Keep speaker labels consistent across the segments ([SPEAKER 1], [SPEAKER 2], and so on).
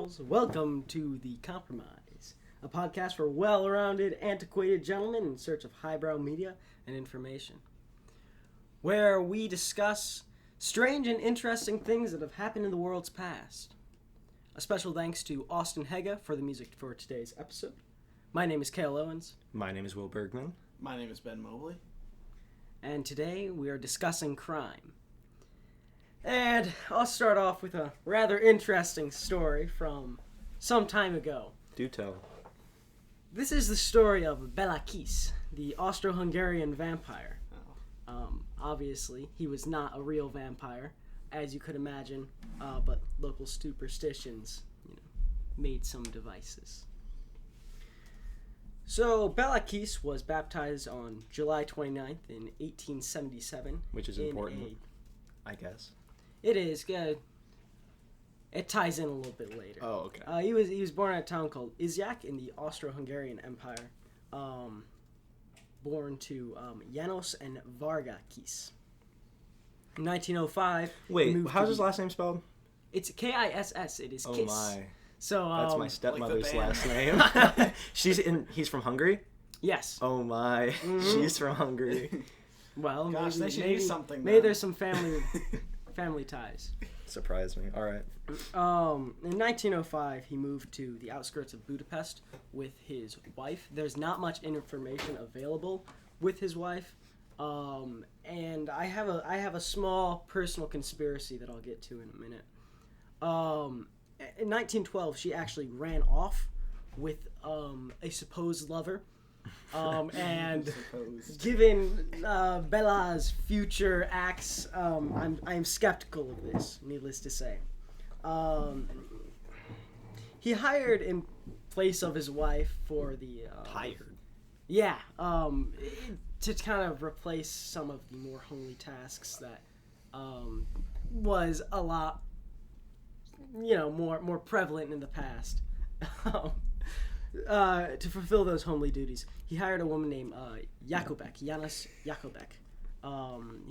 [SPEAKER 1] girls. Welcome to The Compromise, a podcast for well-rounded, antiquated gentlemen in search of highbrow media and information, where we discuss strange and interesting things that have happened in the world's past. A special thanks to Austin Haga for the music for today's episode. My name is Cale Owens.
[SPEAKER 2] My name is Will Bergman.
[SPEAKER 3] My name is Ben Mobley.
[SPEAKER 1] And today we are discussing crime. And I'll start off with a rather interesting story from some time ago.
[SPEAKER 2] Do tell.
[SPEAKER 1] This is the story of Bela Kiss, the Austro-Hungarian vampire. Obviously, he was not a real vampire, as you could imagine, but local superstitions, made some devices. So, Bela Kiss was baptized on July 29th in 1877.
[SPEAKER 2] Which is important, I guess.
[SPEAKER 1] It is. It ties in a little bit later.
[SPEAKER 2] Oh, okay.
[SPEAKER 1] He was born in a town called Izyak in the Austro-Hungarian Empire. Born to Janos and Varga Kiss. In 1905.
[SPEAKER 2] Wait, how's his last name spelled?
[SPEAKER 1] It's Kiss. It is Kiss.
[SPEAKER 2] Oh my.
[SPEAKER 1] So
[SPEAKER 2] that's my stepmother's
[SPEAKER 3] like
[SPEAKER 2] last name. He's from Hungary?
[SPEAKER 1] Yes.
[SPEAKER 2] Oh my. Mm-hmm. She's from Hungary.
[SPEAKER 1] Well,
[SPEAKER 3] gosh, they should use something.
[SPEAKER 1] Maybe there's some family ties.
[SPEAKER 2] Surprised me. All right.
[SPEAKER 1] In 1905, he moved to the outskirts of Budapest with his wife. There's not much information available with his wife, and I have a small personal conspiracy that I'll get to in a minute. In 1912, she actually ran off with a supposed lover. And given Bela's future acts, I'm skeptical of this, needless to say. He hired in place of his wife for the...
[SPEAKER 2] Hired?
[SPEAKER 1] Yeah, to kind of replace some of the more homely tasks that was a lot, more prevalent in the past. To fulfill those homely duties, he hired a woman named Janos Jakobek.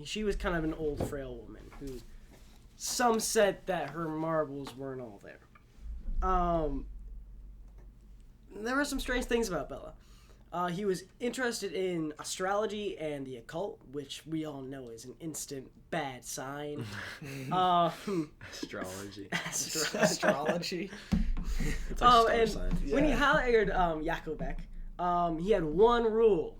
[SPEAKER 1] She was kind of an old, frail woman who some said that her marbles weren't all there. There were some strange things about Bela. He was interested in astrology and the occult, which we all know is an instant bad sign.
[SPEAKER 2] Astrology.
[SPEAKER 3] Astrology.
[SPEAKER 2] It's like
[SPEAKER 1] and
[SPEAKER 2] signs.
[SPEAKER 1] When he hired Jakobek, he had one rule,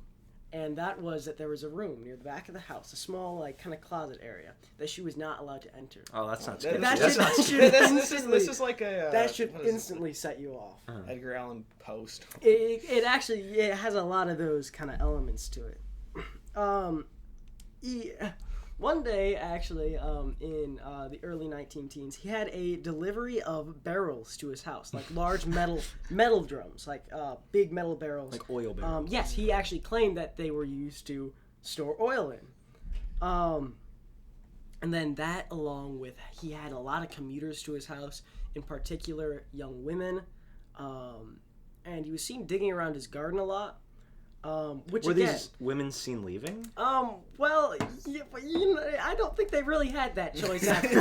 [SPEAKER 1] and that was that there was a room near the back of the house, a small, kind of closet area, that she was not allowed to enter.
[SPEAKER 2] Oh, that's not
[SPEAKER 3] That-
[SPEAKER 2] scary.
[SPEAKER 3] This is like a...
[SPEAKER 1] that should instantly set you off.
[SPEAKER 3] Edgar Allan Poe.
[SPEAKER 1] It actually has a lot of those kind of elements to it. One day, actually, in the early 19-teens, he had a delivery of barrels to his house, like large metal drums, like big metal barrels.
[SPEAKER 2] Like oil barrels.
[SPEAKER 1] Yes, he actually claimed that they were used to store oil in. And then that, along with, he had a lot of commuters to his house, in particular young women, and he was seen digging around his garden a lot. Which
[SPEAKER 2] Were
[SPEAKER 1] again,
[SPEAKER 2] these women seen leaving?
[SPEAKER 1] Well, yeah, but, I don't think they really had that choice after.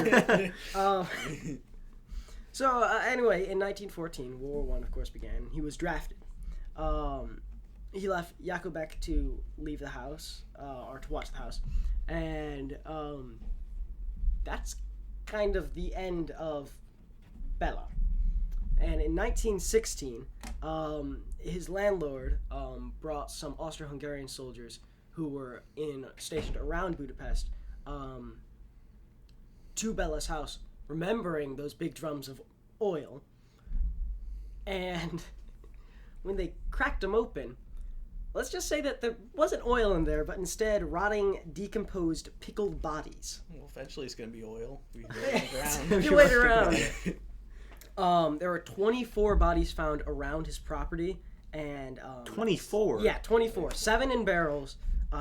[SPEAKER 1] Anyway, in 1914, World War I, of course, began. He was drafted. He left Jakobek to leave the house, or to watch the house, and that's kind of the end of Bela. And in 1916, his landlord brought some Austro-Hungarian soldiers who were stationed around Budapest to Bela's house, remembering those big drums of oil. And when they cracked them open, let's just say that there wasn't oil in there, but instead rotting, decomposed, pickled bodies.
[SPEAKER 3] Well, eventually it's going to be oil.
[SPEAKER 1] You wait around. There were 24 bodies found around his property, and
[SPEAKER 2] 24.
[SPEAKER 1] Yeah, 24. 7 in barrels,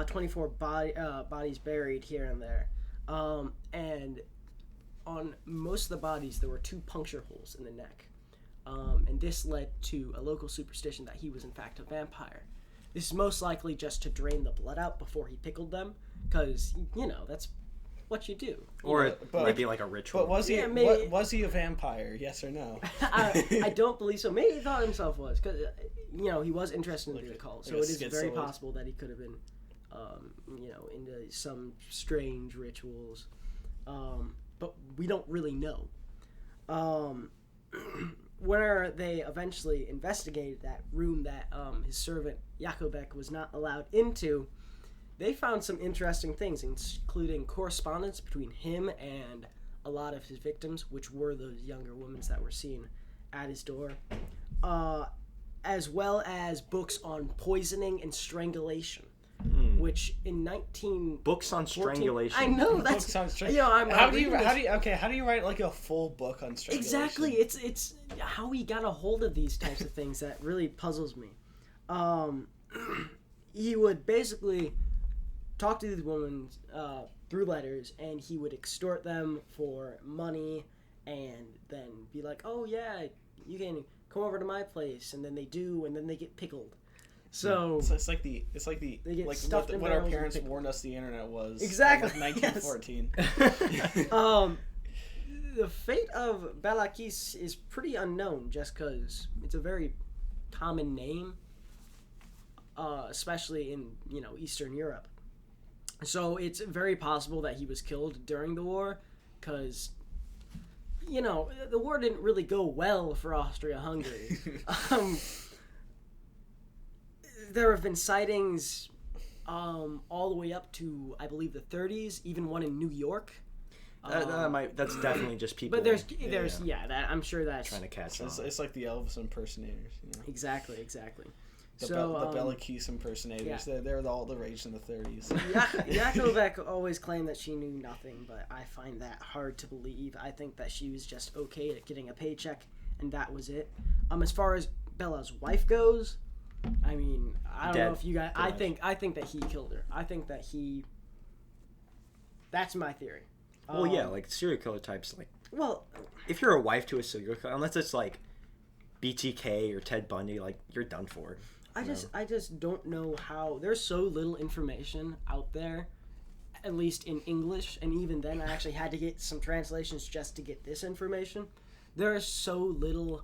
[SPEAKER 1] 24 bodies buried here and there, and on most of the bodies there were 2 puncture holes in the neck, and this led to a local superstition that he was in fact a vampire. This is most likely just to drain the blood out before he pickled them, because that's what you do.
[SPEAKER 2] Or
[SPEAKER 3] Yeah,
[SPEAKER 2] it
[SPEAKER 3] but-
[SPEAKER 2] might be like a ritual.
[SPEAKER 3] But was he?
[SPEAKER 1] Yeah, maybe-
[SPEAKER 3] Was he a vampire? Yes or no?
[SPEAKER 1] I don't believe so. Maybe he thought himself was, because he was interested in
[SPEAKER 3] Like
[SPEAKER 1] the
[SPEAKER 3] a-
[SPEAKER 1] occult, so
[SPEAKER 3] like a
[SPEAKER 1] it is very
[SPEAKER 3] schizoid.
[SPEAKER 1] possible that he could have been, into some strange rituals, but we don't really know. Where they eventually investigated that room that his servant Jakobek was not allowed into, they found some interesting things, including correspondence between him and a lot of his victims, which were those younger women that were seen at his door, as well as books on poisoning and strangulation, which in 19...
[SPEAKER 2] Books on strangulation.
[SPEAKER 1] I know, that's...
[SPEAKER 3] Books on strang-
[SPEAKER 1] How do you
[SPEAKER 3] how do you write like a full book on strangulation?
[SPEAKER 1] Exactly, it's how he got a hold of these types of things that really puzzles me. He would basically talk to these women through letters, and he would extort them for money, and then be like, "Oh yeah, you can come over to my place," and then they do, and then they get pickled. So
[SPEAKER 3] it's like the
[SPEAKER 1] They get
[SPEAKER 3] like
[SPEAKER 1] stuffed
[SPEAKER 3] what,
[SPEAKER 1] in
[SPEAKER 3] what our
[SPEAKER 1] barrels and
[SPEAKER 3] parents
[SPEAKER 1] pickled.
[SPEAKER 3] warned us the internet was.
[SPEAKER 1] Exactly,
[SPEAKER 3] In, like, 1914.
[SPEAKER 1] the fate of Balakis is pretty unknown, just because it's a very common name, especially in Eastern Europe. So it's very possible that he was killed during the war, because the war didn't really go well for Austria-Hungary. There have been sightings all the way up to, I believe, the 30s, even one in New York.
[SPEAKER 2] That's definitely just people.
[SPEAKER 1] But there's that I'm sure that's
[SPEAKER 2] trying to catch on.
[SPEAKER 3] It's like the Elvis impersonators.
[SPEAKER 1] exactly.
[SPEAKER 3] The
[SPEAKER 1] So
[SPEAKER 3] Bela Keys impersonators.
[SPEAKER 1] yeah.
[SPEAKER 3] They're all the rage in the 30s.
[SPEAKER 1] Jakobek always claimed that she knew nothing, but I find that hard to believe. I think that she was just okay at getting a paycheck, and that was it. As far as Bella's wife goes, I mean, I don't know if you guys. I think that he killed her. I think that he. That's my theory.
[SPEAKER 2] Well, yeah, like serial killer types. Like,
[SPEAKER 1] Well,
[SPEAKER 2] if you're a wife to a serial killer, unless it's like BTK or Ted Bundy, like you're done for.
[SPEAKER 1] I just don't know how. There's so little information out there, at least in English, and even then I actually had to get some translations just to get this information. There is so little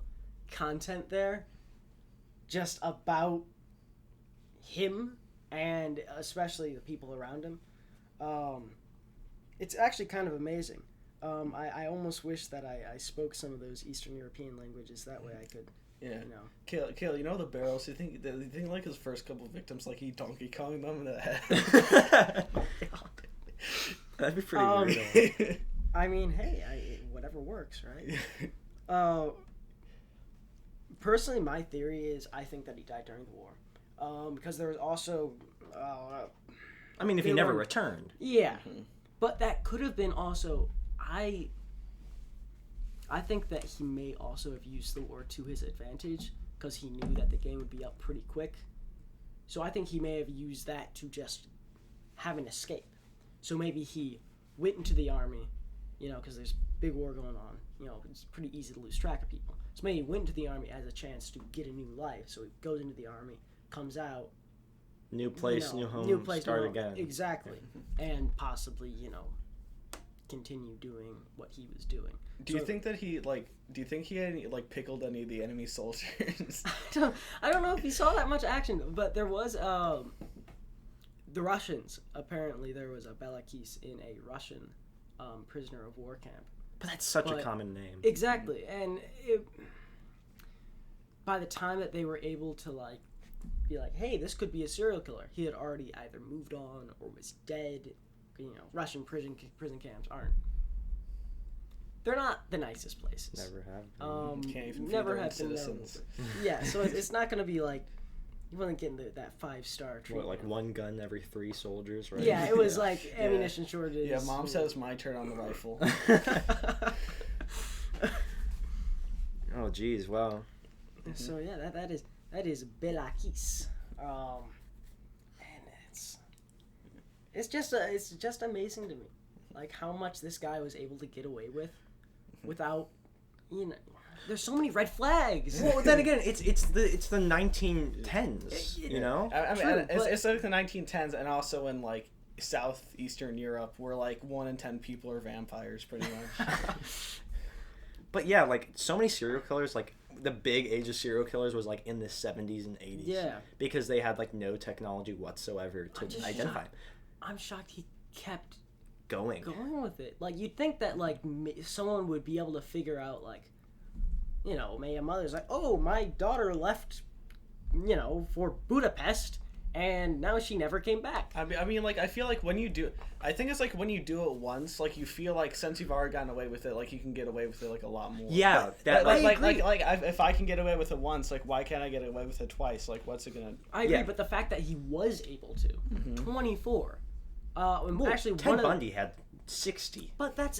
[SPEAKER 1] content there just about him, and especially the people around him. It's actually kind of amazing. I almost wish that I spoke some of those Eastern European languages. That way I could,
[SPEAKER 3] Yeah. Kale, you know the barrels? You think like his first couple victims, like he Donkey Konged them in the head?
[SPEAKER 2] That'd be pretty weird.
[SPEAKER 1] I mean, hey, whatever works, right? Personally, my theory is I think that he died during the war. Because there was also...
[SPEAKER 2] I mean, if he never returned.
[SPEAKER 1] Yeah. But that could have been also... I think that he may also have used the war to his advantage, because he knew that the game would be up pretty quick. So I think he may have used that to just have an escape. So maybe he went into the army, because there's big war going on. It's pretty easy to lose track of people. So maybe he went into the army as a chance to get a new life. So he goes into the army, comes out.
[SPEAKER 2] New place, new home, start again.
[SPEAKER 1] Exactly. And possibly, continue doing what he was doing.
[SPEAKER 3] Do you think he had any, pickled any of the enemy soldiers?
[SPEAKER 1] I don't know if he saw that much action, but there was the Russians. Apparently, there was a Balakis in a Russian prisoner of war camp.
[SPEAKER 2] But that's such a common name.
[SPEAKER 1] Exactly, and by the time that they were able to be like, hey, this could be a serial killer, he had already either moved on or was dead. Russian prison camps aren't. They're not the nicest places.
[SPEAKER 2] Never have been.
[SPEAKER 3] Can't even
[SPEAKER 1] Never
[SPEAKER 3] feed their own
[SPEAKER 1] have been.
[SPEAKER 3] citizens.
[SPEAKER 1] Yeah, so it's not going to be like you wasn't getting that 5-star treatment.
[SPEAKER 2] What, like one gun every 3 soldiers, right?
[SPEAKER 1] Yeah, it was like ammunition shortage.
[SPEAKER 3] Yeah, Mom says my turn on the rifle.
[SPEAKER 2] Oh, geez, wow.
[SPEAKER 1] So yeah, that is Belakis, and it's just amazing to me, like how much this guy was able to get away with, without, there's so many red flags.
[SPEAKER 2] Well, then again, it's the 1910s,
[SPEAKER 3] I mean,
[SPEAKER 1] True,
[SPEAKER 3] it's like the 1910s, and also in southeastern Europe, where like 1 in 10 people are vampires, pretty much.
[SPEAKER 2] But yeah, like so many serial killers, like the big age of serial killers was like in the 70s and 80s.
[SPEAKER 1] Yeah.
[SPEAKER 2] Because they had like no technology whatsoever to identify.
[SPEAKER 1] I'm shocked he kept
[SPEAKER 2] going
[SPEAKER 1] with it. Like, you'd think that like someone would be able to figure out, like, you know, maybe a mother's like, oh, my daughter left, you know, for Budapest, and now she never came back.
[SPEAKER 3] I mean, like, I feel like when you do, I think it's like when you do it once, like, you feel like since you've already gotten away with it, like, you can get away with it, like, a lot more.
[SPEAKER 2] Yeah.
[SPEAKER 3] If I can get away with it once, like, why can't I get away with it twice? Like, what's it gonna...
[SPEAKER 1] I agree, but the fact that he was able to, 24. Actually,
[SPEAKER 2] Ted Bundy had 60.
[SPEAKER 1] But that's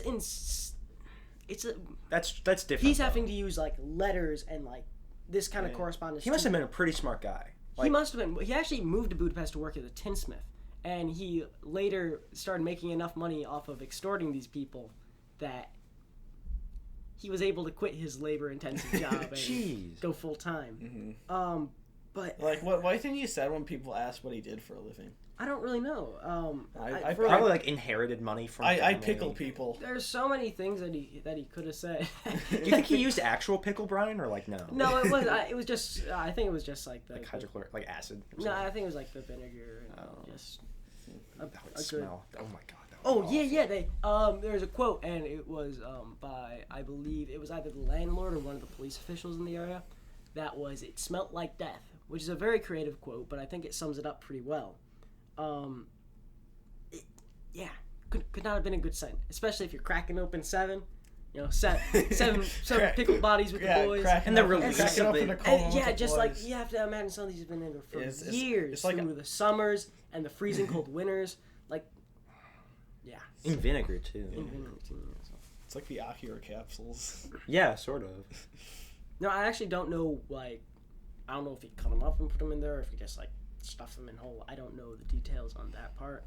[SPEAKER 2] That's different.
[SPEAKER 1] He's having to use, like, letters and, like, this kind of correspondence.
[SPEAKER 2] He must have been a pretty smart guy.
[SPEAKER 1] He must have been. He actually moved to Budapest to work as a tinsmith, and he later started making enough money off of extorting these people that he was able to quit his labor-intensive job and go full-time. But
[SPEAKER 3] like, what thing you said when people asked what he did for a living?
[SPEAKER 1] I don't really know.
[SPEAKER 2] I probably like inherited money from.
[SPEAKER 3] I pickle people.
[SPEAKER 1] There's so many things that he could have said.
[SPEAKER 2] Do you think he used actual pickle brine or like no?
[SPEAKER 1] No, it was. It was just. I think it was just like the
[SPEAKER 2] like hydrochloric, like acid.
[SPEAKER 1] No, I think it was like the vinegar and just.
[SPEAKER 2] That would smell. Oh my god.
[SPEAKER 1] Oh yeah. They there's a quote, and it was by, I believe it was either the landlord or one of the police officials in the area. That was, it smelt like death, which is a very creative quote, but I think it sums it up pretty well. Could not have been a good scent, especially if you're cracking open seven seven pickled bodies with the boys,
[SPEAKER 2] and the release of it.
[SPEAKER 1] Like you have to imagine some of these have been in there for years, it's like through the summers and the freezing cold winters,
[SPEAKER 2] in vinegar too.
[SPEAKER 3] It's like the Akira capsules.
[SPEAKER 2] Yeah, sort of.
[SPEAKER 1] No, I actually don't know. Like, I don't know if he cut them up and put them in there, or if he just like stuff them in whole. I don't know the details on that part.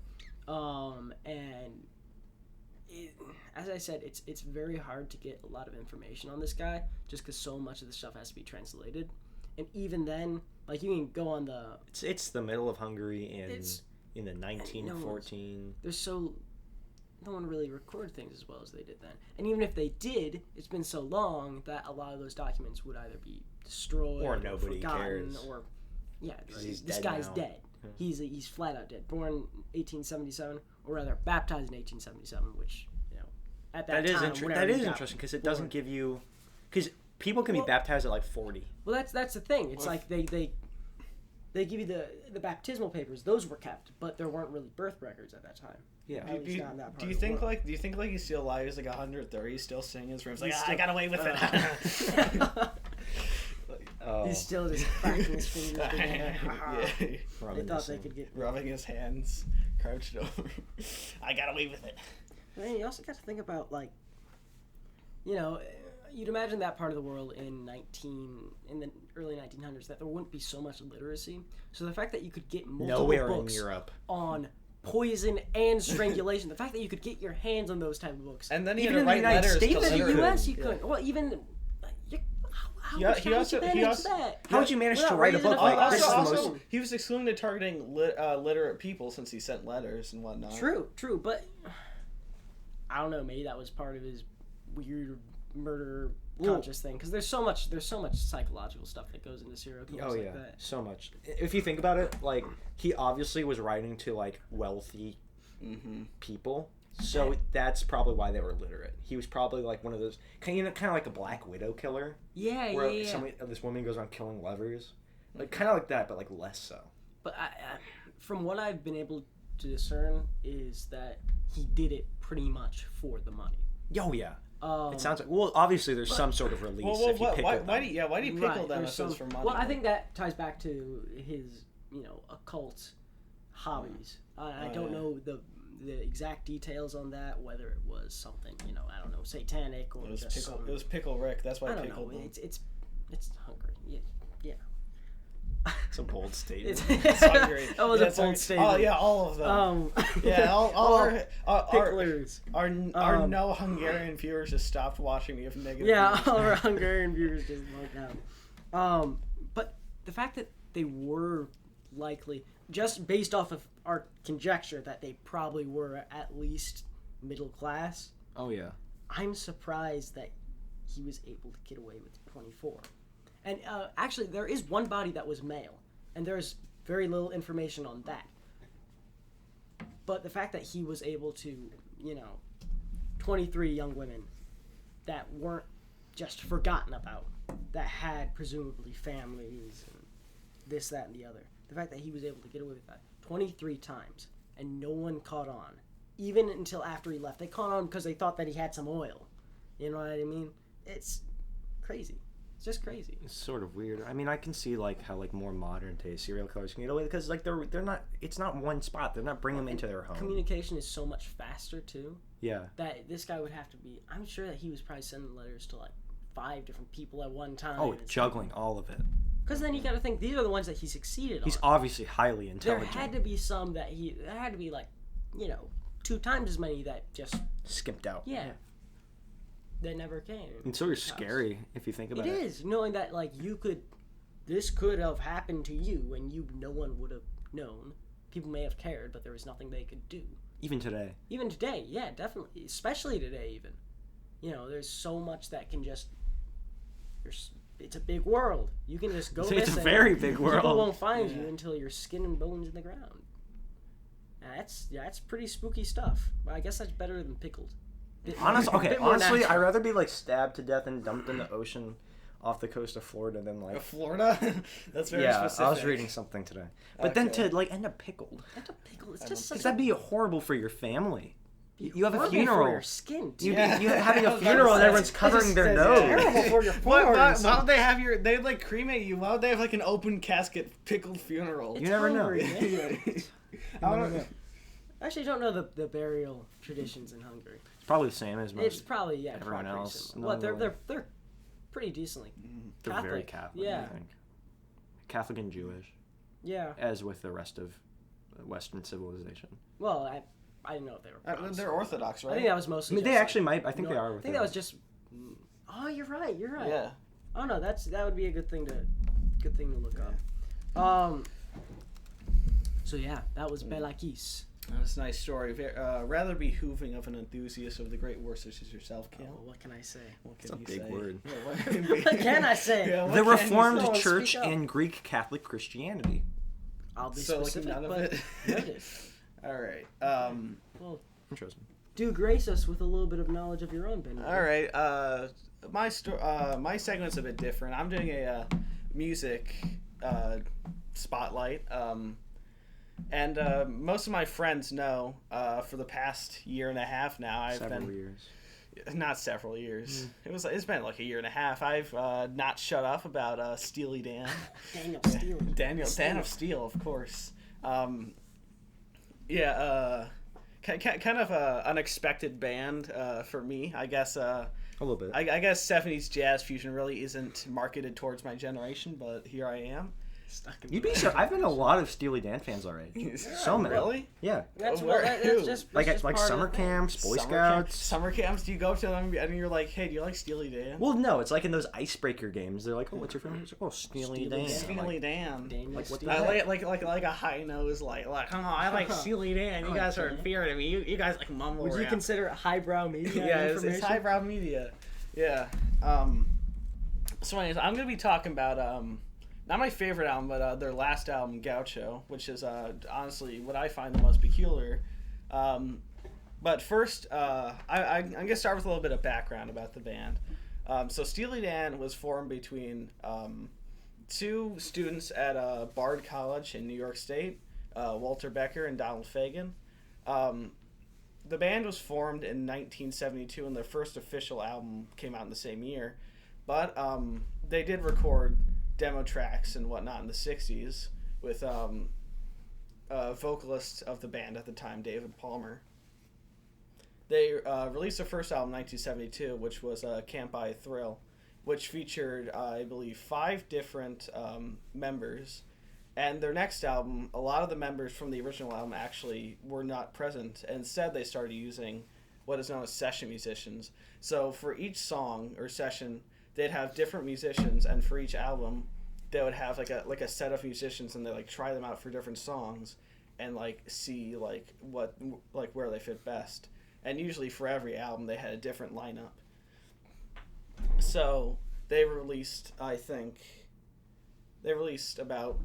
[SPEAKER 1] As I said, it's very hard to get a lot of information on this guy, just because so much of the stuff has to be translated. And even then, like, you can go on the...
[SPEAKER 2] It's the middle of Hungary and in the 1914...
[SPEAKER 1] No one really recorded things as well as they did then. And even if they did, it's been so long that a lot of those documents would either be destroyed
[SPEAKER 2] or nobody
[SPEAKER 1] forgotten,
[SPEAKER 2] cares.
[SPEAKER 1] Or this
[SPEAKER 2] dead
[SPEAKER 1] guy's
[SPEAKER 2] now.
[SPEAKER 1] dead. Yeah. He's flat out dead. Born 1877, or rather baptized in 1877, which, at that time,
[SPEAKER 2] that is interesting because it doesn't give you, because people can be baptized at like 40.
[SPEAKER 1] Well, that's the thing. It's like they give you the baptismal papers; those were kept, but there weren't really birth records at that time.
[SPEAKER 2] Yeah.
[SPEAKER 3] Do you think he's still alive? He's like 130, he's still singing his rooms. Like, I got away with it.
[SPEAKER 1] He's still just cracking his fingers together.
[SPEAKER 3] They thought they could get rubbing his hands, crouched over. I got away with it.
[SPEAKER 1] But then you also got to think about, like, you'd imagine that part of the world in the early 1900s that there wouldn't be so much literacy. So the fact that you could get multiple books
[SPEAKER 2] in Europe
[SPEAKER 1] on poison and strangulation, the fact that you could get your hands on those type of books,
[SPEAKER 3] and then
[SPEAKER 1] even
[SPEAKER 3] in the United States,
[SPEAKER 1] in the U.S. you couldn't. Well, even.
[SPEAKER 2] How would you manage to write a book like this?
[SPEAKER 3] Also, he was exclusively targeting literate people since he sent letters and whatnot.
[SPEAKER 1] True, but I don't know. Maybe that was part of his weird murder conscious thing, because there's so much psychological stuff that goes into serial killers like that.
[SPEAKER 2] So much. If you think about it, like, he obviously was writing to like wealthy people. So that's probably why they were literate. He was probably like one of those kind of like a Black Widow killer.
[SPEAKER 1] Yeah.
[SPEAKER 2] This woman goes around killing lovers, like kind of like that, but like less so.
[SPEAKER 1] But from what I've been able to discern, is that he did it pretty much for the money.
[SPEAKER 2] Oh yeah. It sounds like, obviously there's some sort of release.
[SPEAKER 3] Why do you pickle them if it's for money?
[SPEAKER 1] Well, I think that ties back to his occult hobbies. I don't know the exact details on that, whether it was something, I don't know, satanic or
[SPEAKER 3] it was Pickle Rick. That's why I pickled them.
[SPEAKER 1] It's hungry. Yeah.
[SPEAKER 2] It's a bold statement.
[SPEAKER 3] It's hungry.
[SPEAKER 1] That was a bold statement.
[SPEAKER 3] Oh yeah, all of them. All our no Hungarian viewers just stopped watching me of negative.
[SPEAKER 1] Yeah, all our Hungarian viewers just logged out. But the fact that they were likely, just based off of our conjecture that they probably were at least middle class.
[SPEAKER 2] Oh yeah.
[SPEAKER 1] I'm surprised that he was able to get away with 24. And actually, there is one body that was male, and there's very little information on that. But the fact that he was able to, 23 young women that weren't just forgotten about, that had presumably families and this, that, and the other. The fact that he was able to get away with that 23 times and no one caught on, even until after he left. They caught on because they thought that he had some oil. You know what I mean? It's crazy. It's just crazy.
[SPEAKER 2] It's sort of weird. I mean, I can see like how like more modern day serial killers can get away because like they're not. It's not one spot. They're not bringing them into their home.
[SPEAKER 1] Communication is so much faster too.
[SPEAKER 2] Yeah.
[SPEAKER 1] That this guy would have to be. I'm sure that he was probably sending letters to like 5 different people at one time.
[SPEAKER 2] Oh, juggling all of it.
[SPEAKER 1] Because then you got to think these are the ones that he succeeded
[SPEAKER 2] He's
[SPEAKER 1] on.
[SPEAKER 2] obviously highly intelligent.
[SPEAKER 1] There had to be some that there had to be like, 2 times as many that just
[SPEAKER 2] skipped out.
[SPEAKER 1] Yeah. That never came.
[SPEAKER 2] It's sort of scary if you think about it.
[SPEAKER 1] It is, knowing that like this could have happened to you and no one would have known. People may have cared, but there was nothing they could do.
[SPEAKER 2] Even today,
[SPEAKER 1] yeah, definitely, especially today. Even, there's so much that can just. It's a big world. You can just go.
[SPEAKER 2] It's a very big world.
[SPEAKER 1] People won't find you until your skin and bones in the ground. That's pretty spooky stuff. But I guess that's better than pickled.
[SPEAKER 2] Honestly, I'd rather be like stabbed to death and dumped in the ocean off the coast of Florida than like
[SPEAKER 3] Florida. That's very specific.
[SPEAKER 2] I was reading something today, but then to like end up pickled.
[SPEAKER 1] It's just
[SPEAKER 2] because that'd be horrible for your family. You have a funeral.
[SPEAKER 1] For your skin.
[SPEAKER 2] You having a funeral and everyone's covering their nose.
[SPEAKER 1] Terrible for your pores.
[SPEAKER 3] Why would they have they like cremate you? Why would they have like an open casket pickled funeral?
[SPEAKER 2] You never know.
[SPEAKER 1] I actually don't know the burial traditions in Hungary.
[SPEAKER 2] It's probably the same as most.
[SPEAKER 1] It's probably everyone else. Well, they're pretty decently.
[SPEAKER 2] They're
[SPEAKER 1] Catholic.
[SPEAKER 2] very Catholic.
[SPEAKER 1] Yeah.
[SPEAKER 2] I think. Catholic and Jewish.
[SPEAKER 1] Yeah.
[SPEAKER 2] As with the rest of Western civilization.
[SPEAKER 1] Well, I didn't know if they were Protestant.
[SPEAKER 3] They're Orthodox, right?
[SPEAKER 1] I think that was mostly.
[SPEAKER 2] I mean, they actually might. I think they are.
[SPEAKER 1] I think that was just. Oh, you're right.
[SPEAKER 3] Yeah.
[SPEAKER 1] Oh no, that would be a good thing to look up. So yeah, that was Belakis.
[SPEAKER 3] That was a nice story. Rather behooving of an enthusiast of the great Worcesters as yourself, Cam.
[SPEAKER 1] Oh, what can I say?
[SPEAKER 2] It's a big word.
[SPEAKER 1] What can I say?
[SPEAKER 2] The Reformed Church and Greek Catholic Christianity.
[SPEAKER 1] I'll be
[SPEAKER 3] so
[SPEAKER 1] specific,
[SPEAKER 3] none of
[SPEAKER 1] but
[SPEAKER 3] it. All right.
[SPEAKER 1] Well,
[SPEAKER 2] interesting.
[SPEAKER 1] Do grace us with a little bit of knowledge of your own, Ben.
[SPEAKER 3] All right. My segment's a bit different. I'm doing a music spotlight. And most of my friends know for the past year and a half now not several years. It's been like a year and a half. I've not shut up about Steely Dan.
[SPEAKER 1] Daniel Steele.
[SPEAKER 3] Dan of Steel, of course. Kind of a unexpected band for me, I guess.
[SPEAKER 2] A little bit.
[SPEAKER 3] I guess 70s jazz fusion really isn't marketed towards my generation, but here I am.
[SPEAKER 2] You'd be sure. I've been a lot of Steely Dan fans already. So many.
[SPEAKER 3] Really?
[SPEAKER 2] Yeah.
[SPEAKER 1] That's just
[SPEAKER 2] like summer camps, Boy Scouts.
[SPEAKER 3] Summer camps. Do you go to them and you're like, hey, do you like Steely Dan?
[SPEAKER 2] Well, no. It's like in those icebreaker games. They're like, oh, what's your favorite music? Oh, Steely Dan.
[SPEAKER 3] Steely Dan.
[SPEAKER 2] Like what?
[SPEAKER 3] Like a high nose, like, oh, I like Steely Dan. You guys are inferior to me. You guys like mumble.
[SPEAKER 1] Would you consider it highbrow media?
[SPEAKER 3] Yeah, it's highbrow media. Yeah. So anyways, I'm gonna be talking about not my favorite album, but their last album, Gaucho, which is honestly what I find the most peculiar. But first, I'm going to start with a little bit of background about the band. So Steely Dan was formed between 2 students at Bard College in New York State, Walter Becker and Donald Fagen. The band was formed in 1972, and their first official album came out in the same year. But they did record demo tracks and whatnot in the 60s with vocalist of the band at the time, David Palmer. They released their first album in 1972, which was Can't Buy a Thrill, which featured, I believe, 5 different members. And their next album, a lot of the members from the original album actually were not present. Instead, they started using what is known as session musicians. So for each song or session, they'd have different musicians, and for each album, they would have like a set of musicians, and they like try them out for different songs, and like see like what like where they fit best. And usually for every album they had a different lineup. So they released about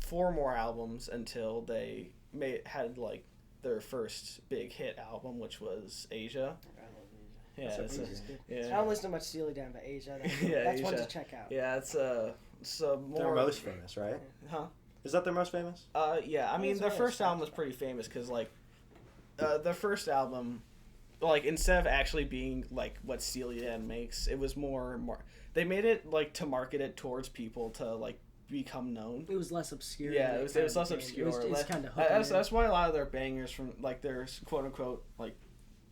[SPEAKER 3] 4 more albums until they had like their first big hit album, which was Asia. Yeah,
[SPEAKER 1] I don't listen to much Steely Dan, but Asia. That's
[SPEAKER 3] Asia.
[SPEAKER 1] one to check out.
[SPEAKER 3] Yeah, it's more
[SPEAKER 2] Their most famous, right?
[SPEAKER 3] Huh?
[SPEAKER 2] Is that their most famous?
[SPEAKER 3] Yeah. I mean, their first album was pretty famous because like, the first album, like instead of actually being like what Steely Dan makes, it was more. They made it like to market it towards people to like become known.
[SPEAKER 1] It was less obscure.
[SPEAKER 3] Yeah, it was less obscure.
[SPEAKER 1] It was kind of
[SPEAKER 3] that's why a lot of their bangers from like their quote unquote like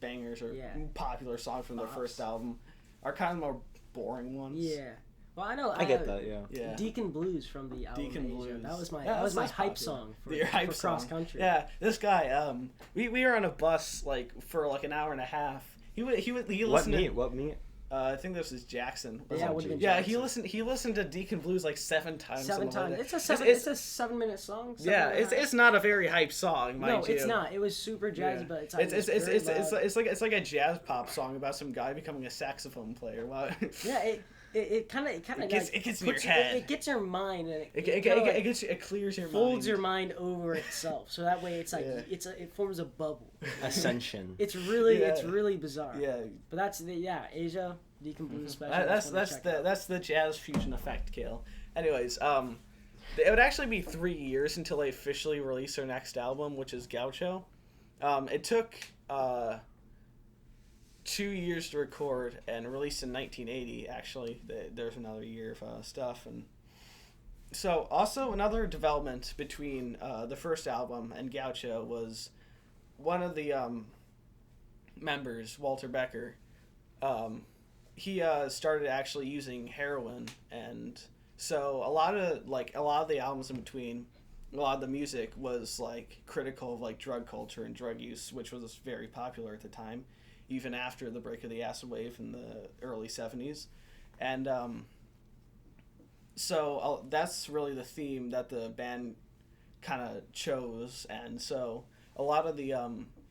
[SPEAKER 3] bangers or popular songs from their first album are kind of more boring ones.
[SPEAKER 1] Yeah. Well, I know.
[SPEAKER 2] I get that. Yeah.
[SPEAKER 1] Deacon Blues from the album
[SPEAKER 3] Deacon
[SPEAKER 1] Asia.
[SPEAKER 3] Blues.
[SPEAKER 1] That was my hype
[SPEAKER 3] popular
[SPEAKER 1] song for
[SPEAKER 3] hype
[SPEAKER 1] cross
[SPEAKER 3] song.
[SPEAKER 1] country.
[SPEAKER 3] Yeah, this guy. We were on a bus like for like an hour and a half. He listened.
[SPEAKER 2] What meet?
[SPEAKER 3] I think this is Jackson.
[SPEAKER 1] Yeah, it would have been
[SPEAKER 3] Yeah,
[SPEAKER 1] Jackson.
[SPEAKER 3] he listened to Deacon Blues like 7 times.
[SPEAKER 1] 7 times. It's a 7-minute song.
[SPEAKER 3] Yeah, it's not a very hype song, mind you.
[SPEAKER 1] No, it's not. It was super jazzy, but
[SPEAKER 3] it's like a jazz pop song about some guy becoming a saxophone player. Wow.
[SPEAKER 1] Yeah, it kind of
[SPEAKER 3] gets in your head.
[SPEAKER 1] It gets your mind, and
[SPEAKER 3] it clears your mind.
[SPEAKER 1] Folds your mind over itself, so that way it's like it forms a bubble.
[SPEAKER 2] Ascension.
[SPEAKER 1] It's really bizarre.
[SPEAKER 3] Yeah,
[SPEAKER 1] but that's Asia Deacon Blues special.
[SPEAKER 3] That's the jazz fusion effect, Kale. Anyways, it would actually be 3 years until they officially released their next album, which is Gaucho. It took 2 years to record and released in 1980. Actually, there's another year of stuff, and so also another development between the first album and Gaucho was one of the members, Walter Becker. He started actually using heroin, and so a lot of the albums in between, a lot of the music was like critical of like drug culture and drug use, which was very popular at the time, even after the break of the acid wave in the early 70s. And so that's really the theme that the band kind of chose. And so a lot of the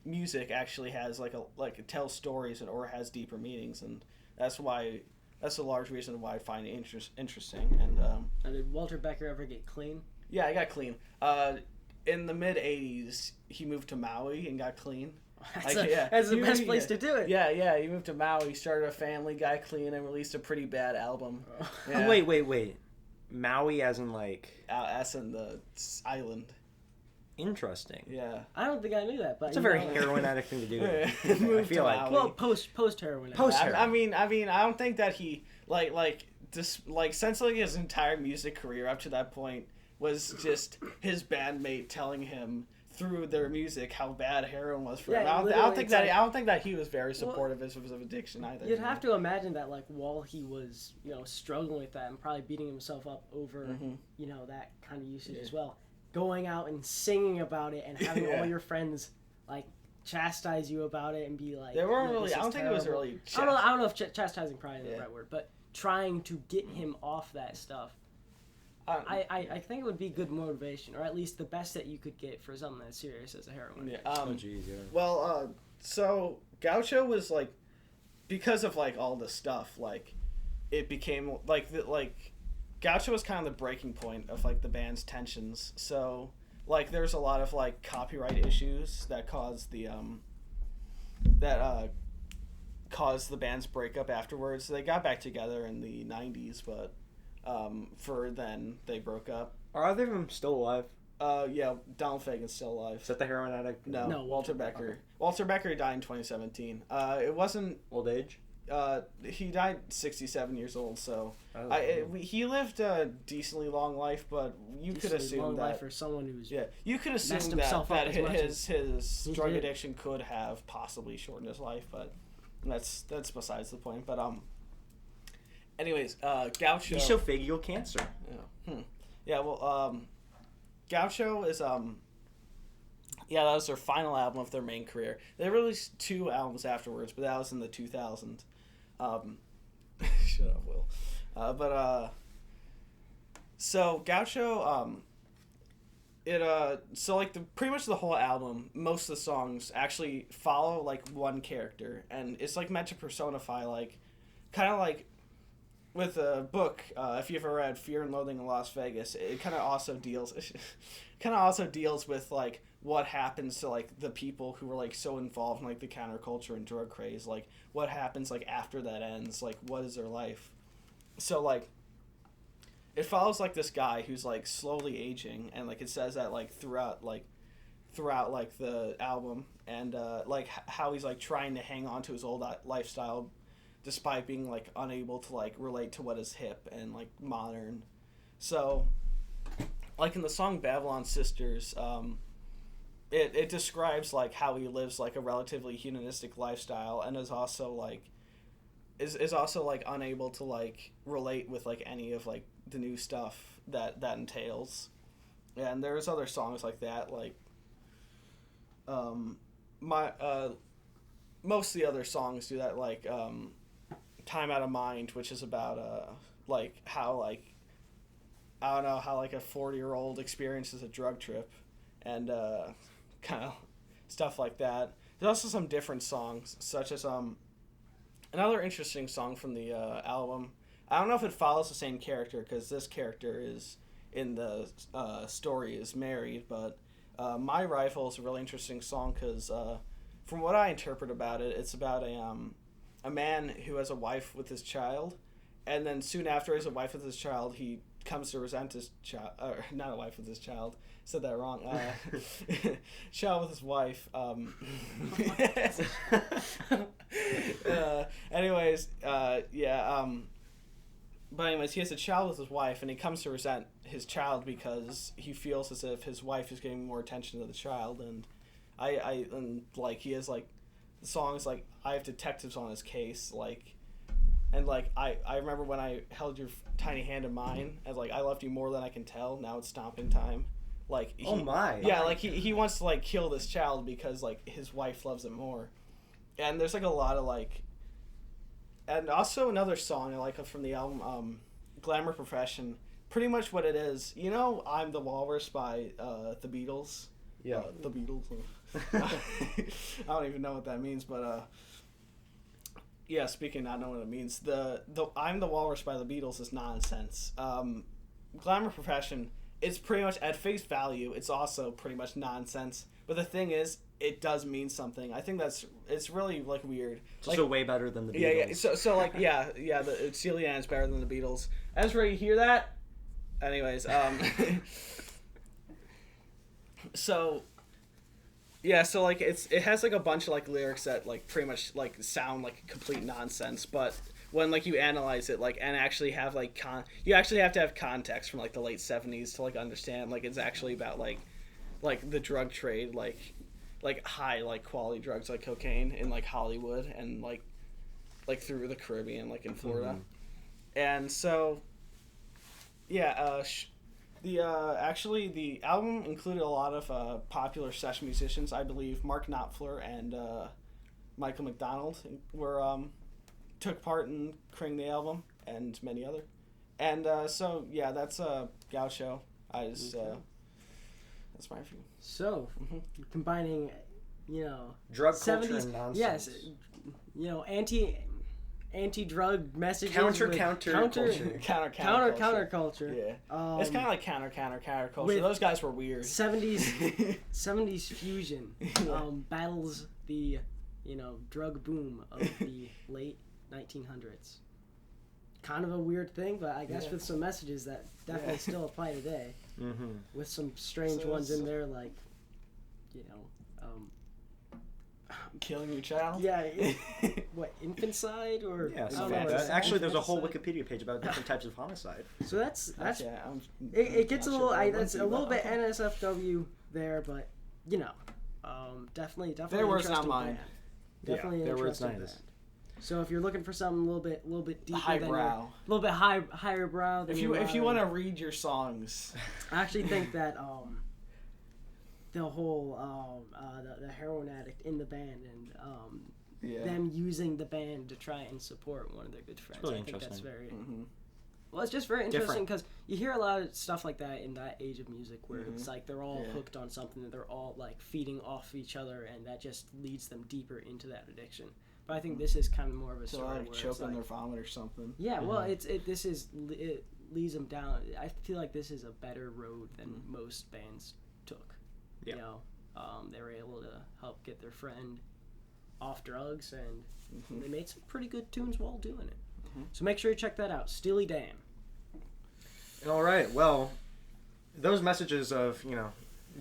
[SPEAKER 3] music actually has it tells stories or has deeper meanings, and that's a large reason why I find it interesting. And
[SPEAKER 1] did Walter Becker ever get clean?
[SPEAKER 3] Yeah, I got clean. In the mid 80s, he moved to Maui and got clean.
[SPEAKER 1] That's the best place to do it.
[SPEAKER 3] Yeah, he moved to Maui, started a family, got clean, and released a pretty bad album. Yeah.
[SPEAKER 2] Wait. Maui as in like...
[SPEAKER 3] as in the island.
[SPEAKER 2] Interesting.
[SPEAKER 3] Yeah.
[SPEAKER 1] I don't think I knew that, but
[SPEAKER 2] it's a very heroin addict thing to do. I feel like
[SPEAKER 1] Maui. Well, post heroin.
[SPEAKER 3] I mean, I don't think that he since his entire music career up to that point was just his bandmate telling him through their music how bad heroin was for him. I don't think that he was very supportive of his addiction either.
[SPEAKER 1] You'd have to imagine that while he was struggling with that and probably beating himself up over that kind of usage as well. Going out and singing about it and having all your friends chastise you about it and be like,
[SPEAKER 3] they weren't really. I don't think it was really.
[SPEAKER 1] I don't know if chastising probably is the right word, but trying to get him off that stuff. I think it would be good motivation, or at least the best that you could get for something as serious as a heroin.
[SPEAKER 2] Yeah.
[SPEAKER 3] Well, so Gaucho was because of all this stuff, it became Gaucho was kind of the breaking point of the band's tensions. So there's a lot of copyright issues that caused the band's breakup afterwards. So they got back together in the 90s, but for then they broke up.
[SPEAKER 2] Are either of them still alive?
[SPEAKER 3] Yeah, Donald Fagen's still alive.
[SPEAKER 2] Is that the heroin addict?
[SPEAKER 3] No, Walter Becker. Okay. Walter Becker died in 2017. It wasn't
[SPEAKER 2] old age.
[SPEAKER 3] He died 67 years old, so he lived a decently long life, but you could assume
[SPEAKER 1] long
[SPEAKER 3] that
[SPEAKER 1] life for someone who's
[SPEAKER 3] you could assume that his drug addiction could have possibly shortened his life, but that's besides the point. But anyways, Gaucho.
[SPEAKER 2] Esophageal cancer.
[SPEAKER 3] Yeah. Yeah. Well, Gaucho is that was their final album of their main career. They released 2 albums afterwards, but that was in the 2000s. Shut up, Will. So Gaucho, so like pretty much the whole album, most of the songs actually follow like one character, and it's like meant to personify like, kind of like, with a book. If you've ever read Fear and Loathing in Las Vegas, it kind of also deals, with like what happens to like the people who were like so involved in like the counterculture and drug craze, like what happens like after that ends, like what is their life. So like, it follows like this guy who's like slowly aging, and like it says that like throughout like the album, and like how he's like trying to hang on to his old lifestyle despite being like unable to like relate to what is hip and like modern. So like in the song Babylon Sisters, it describes like how he lives like a relatively hedonistic lifestyle, and is also like unable to like relate with like any of like the new stuff that entails. And there's other songs like that, like most of the other songs do that, like Time Out of Mind, which is about like how like, I don't know, how like a 40-year-old experiences a drug trip, and kind of stuff like that. There's also some different songs, such as another interesting song from the album. I don't know if it follows the same character, because this character is in the story is married, but My Rifle is a really interesting song, because from what I interpret about it, it's about a man who has a wife with his child, and then soon after he has a wife with his child, he comes to resent his child, not a wife with his child, said that wrong, child with his wife, but anyways, he has a child with his wife, and he comes to resent his child because he feels as if his wife is giving more attention to the child, and and like he has like the songs like I have detectives on his case, like, and like I remember when I held your tiny hand in mine, and like I loved you more than I can tell. Now it's stomping time. Like like he wants to like kill this child because like his wife loves him more, and there's like a lot of like, and also another song I like from the album, Glamour Profession. Pretty much what it is, you know, I'm the Walrus by the Beatles.
[SPEAKER 2] Yeah,
[SPEAKER 3] the Beatles. I don't even know what that means, but yeah. Speaking of not knowing what it means, the I'm the Walrus by the Beatles is nonsense. Glamour Profession, it's pretty much at face value. It's also pretty much nonsense. But the thing is, it does mean something. I think it's really like weird.
[SPEAKER 2] It's
[SPEAKER 3] like,
[SPEAKER 2] also way better than the Beatles.
[SPEAKER 3] Yeah. So like the Steely is better than the Beatles. Ezra, you hear that? Anyways, so yeah, so like it has like a bunch of like lyrics that like pretty much like sound like complete nonsense, but when like you analyze it like and actually have like you actually have to have context from like the late 70s to like understand like it's actually about like the drug trade, like high like quality drugs like cocaine in like Hollywood and like through the Caribbean, like in Florida. And so yeah, actually the album included a lot of popular session musicians. I believe Mark Knopfler and Michael McDonald were took part in creating the album, and many other. And so yeah, that's Gaucho. That's my review.
[SPEAKER 1] So combining, you know,
[SPEAKER 2] drug
[SPEAKER 1] 70s,
[SPEAKER 2] culture and nonsense.
[SPEAKER 1] yes, you know, anti-drug messages.
[SPEAKER 3] Counter
[SPEAKER 1] culture.
[SPEAKER 3] Yeah, it's kind of like counter culture. Those guys were weird.
[SPEAKER 1] 70s fusion battles the, you know, drug boom of the late 1900s. Kind of a weird thing, but I guess with some messages that definitely still apply today. With some strange ones in there, like, you know,
[SPEAKER 3] killing your child.
[SPEAKER 1] Yeah, what, infanticide or?
[SPEAKER 2] Yeah, something like that. Actually, there's a whole Wikipedia page about different types of homicide.
[SPEAKER 1] So that's
[SPEAKER 3] yeah,
[SPEAKER 1] it gets a little that's a little bit NSFW there, but you know, definitely.
[SPEAKER 3] Their words, not mine.
[SPEAKER 1] Definitely
[SPEAKER 2] their words,
[SPEAKER 1] not mine. So if you're looking for something a little bit deeper,
[SPEAKER 3] highbrow,
[SPEAKER 1] a little bit higher brow.
[SPEAKER 3] If you want to read your songs,
[SPEAKER 1] I actually think that the whole the heroin addict in the band and them using the band to try and support one of their good friends.
[SPEAKER 2] Really
[SPEAKER 1] I think that's very Well, it's just very interesting because you hear a lot of stuff like that in that age of music where it's like they're all hooked on something and they're all like feeding off each other, and that just leads them deeper into that addiction. But I think this is kind of more of a story
[SPEAKER 3] like
[SPEAKER 1] where
[SPEAKER 3] choke
[SPEAKER 1] it's
[SPEAKER 3] on
[SPEAKER 1] like,
[SPEAKER 3] their vomit or something.
[SPEAKER 1] Yeah, well, it leads them down. I feel like this is a better road than most bands took.
[SPEAKER 2] Yeah.
[SPEAKER 1] You know, they were able to help get their friend off drugs, and they made some pretty good tunes while doing it. So make sure you check that out. Steely Dan.
[SPEAKER 2] All right. Well, those messages of,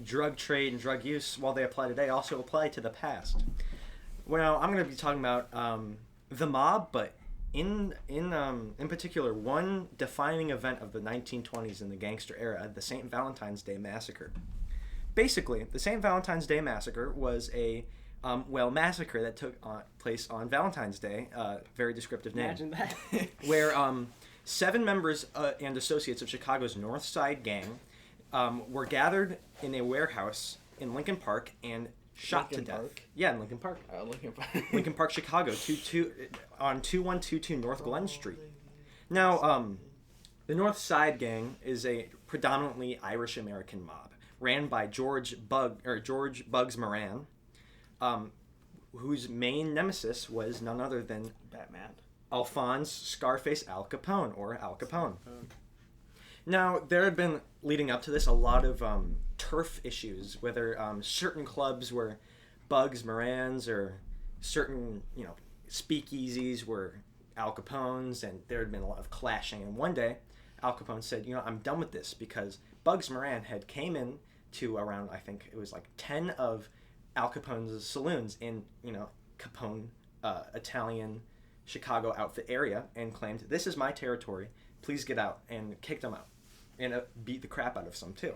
[SPEAKER 2] drug trade and drug use, while they apply today, also apply to the past. Well, I'm going to be talking about the mob, but in particular, one defining event of the 1920s in the gangster era, the St. Valentine's Day Massacre. Basically, the St. Valentine's Day Massacre was a massacre that took place on Valentine's Day, very descriptive name.
[SPEAKER 1] Imagine that.
[SPEAKER 2] Where 7 members and associates of Chicago's North Side gang were gathered in a warehouse in Lincoln Park and shot to death.
[SPEAKER 3] Park?
[SPEAKER 2] Yeah, in Lincoln Park.
[SPEAKER 3] Lincoln Park.
[SPEAKER 2] Lincoln Park, Chicago, on 2122 North Glen Street. Now, the North Side gang is a predominantly Irish-American mob ran by George Bugs Moran, whose main nemesis was none other than
[SPEAKER 3] Batman.
[SPEAKER 2] Alphonse Scarface Al Capone, or Al Capone. Now, there had been, leading up to this, a lot of turf issues, whether certain clubs were Bugs Moran's or certain, speakeasies were Al Capone's, and there had been a lot of clashing. And one day, Al Capone said, I'm done with this, because Bugs Moran had came in to around, I think it was like 10 of Al Capone's saloons in, Capone, Italian, Chicago outfit area, and claimed, this is my territory, please get out, and kicked them out, and beat the crap out of some too.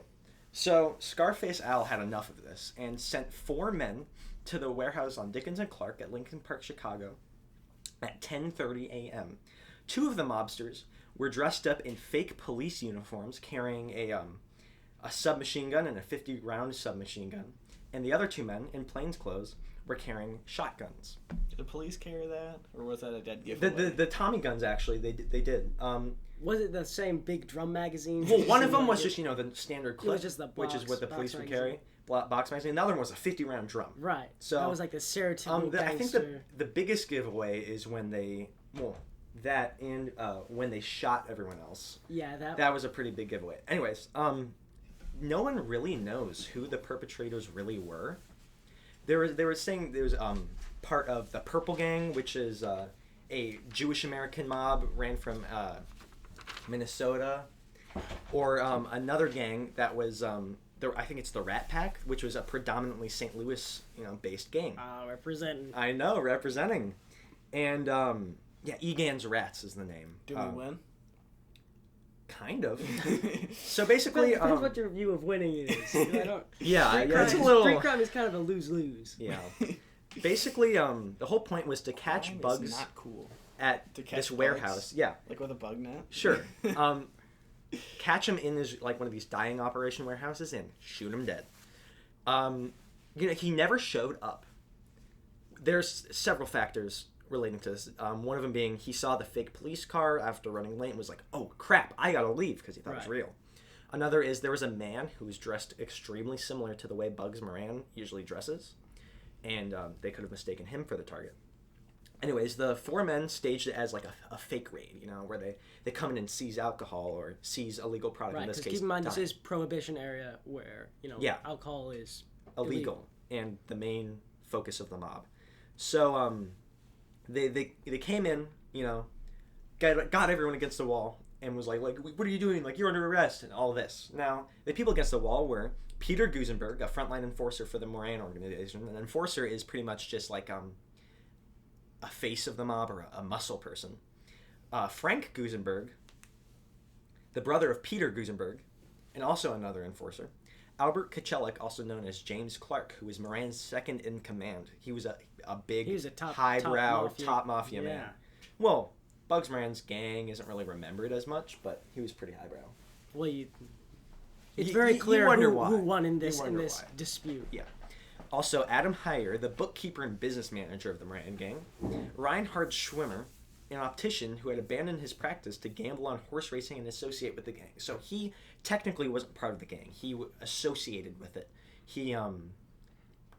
[SPEAKER 2] So Scarface Al had enough of this and sent 4 men to the warehouse on Dickens and Clark at Lincoln Park, Chicago at 10:30 a.m. 2 of the mobsters were dressed up in fake police uniforms carrying a submachine gun and a 50-round submachine gun, and the other 2 men in plainclothes were carrying shotguns.
[SPEAKER 3] Did the police carry that, or was that a dead giveaway?
[SPEAKER 2] The Tommy guns, actually, they did.
[SPEAKER 1] Was it the same big drum magazine?
[SPEAKER 2] Well, one of them was just, the standard clip,
[SPEAKER 1] just the
[SPEAKER 2] which is what the police would carry.
[SPEAKER 1] magazine.
[SPEAKER 2] Box magazine. And the other one was a 50-round drum.
[SPEAKER 1] Right.
[SPEAKER 2] So
[SPEAKER 1] that was like the stereotypical
[SPEAKER 2] I think
[SPEAKER 1] gangster.
[SPEAKER 2] the biggest giveaway is when they, that and when they shot everyone else.
[SPEAKER 1] Yeah,
[SPEAKER 2] that was a pretty big giveaway. Anyways, no one really knows who the perpetrators really were. They were saying there was part of the Purple Gang, which is a Jewish American mob, ran from Minnesota, or another gang that was I think it's the Rat Pack, which was a predominantly St. Louis based gang.
[SPEAKER 1] Representing.
[SPEAKER 2] I know, representing, and Egan's Rats is the name.
[SPEAKER 3] Did we win?
[SPEAKER 2] Kind of. So basically,
[SPEAKER 1] depends what your view of winning is. I don't.
[SPEAKER 2] It's a little.
[SPEAKER 1] Street crime is kind of a lose-lose.
[SPEAKER 2] Yeah. Basically, the whole point was to catch
[SPEAKER 3] Crime is
[SPEAKER 2] bugs
[SPEAKER 3] not cool.
[SPEAKER 2] at
[SPEAKER 3] To catch
[SPEAKER 2] this
[SPEAKER 3] bugs?
[SPEAKER 2] warehouse. Yeah.
[SPEAKER 3] Like with a bug net?
[SPEAKER 2] Sure. Catch him in his one of these dying operation warehouses and shoot him dead. He never showed up. There's several factors relating to this. One of them being he saw the fake police car after running late and was like, "Oh crap, I gotta leave," because he thought it was real. Another is there was a man who was dressed extremely similar to the way Bugs Moran usually dresses, and they could have mistaken him for the target. Anyways, the 4 men staged it as like a fake raid, where they come in and seize alcohol or seize illegal product.
[SPEAKER 1] Right,
[SPEAKER 2] in this
[SPEAKER 1] because
[SPEAKER 2] case,
[SPEAKER 1] keep in mind
[SPEAKER 2] dime.
[SPEAKER 1] this is prohibition area where alcohol is
[SPEAKER 2] illegal and the main focus of the mob. So they came in, got everyone against the wall and was like, what are you doing? Like, you're under arrest and all this. Now, the people against the wall were Peter Gusenberg, a frontline enforcer for the Moran organization. An enforcer is pretty much just like a face of the mob or a muscle person. Frank Gusenberg, the brother of Peter Gusenberg, and also another enforcer. Albert Kachelik, also known as James Clark, who was Moran's second in command. He was a big, highbrow, top mafia man. Well, Bugs Moran's gang isn't really remembered as much, but he was pretty highbrow.
[SPEAKER 1] Well, it's very clear who won in this
[SPEAKER 2] why.
[SPEAKER 1] dispute.
[SPEAKER 2] Yeah. Also, Adam Heyer, the bookkeeper and business manager of the Moran gang, Reinhard Schwimmer, an optician who had abandoned his practice to gamble on horse racing and associate with the gang. So he technically wasn't part of the gang. He associated with it. He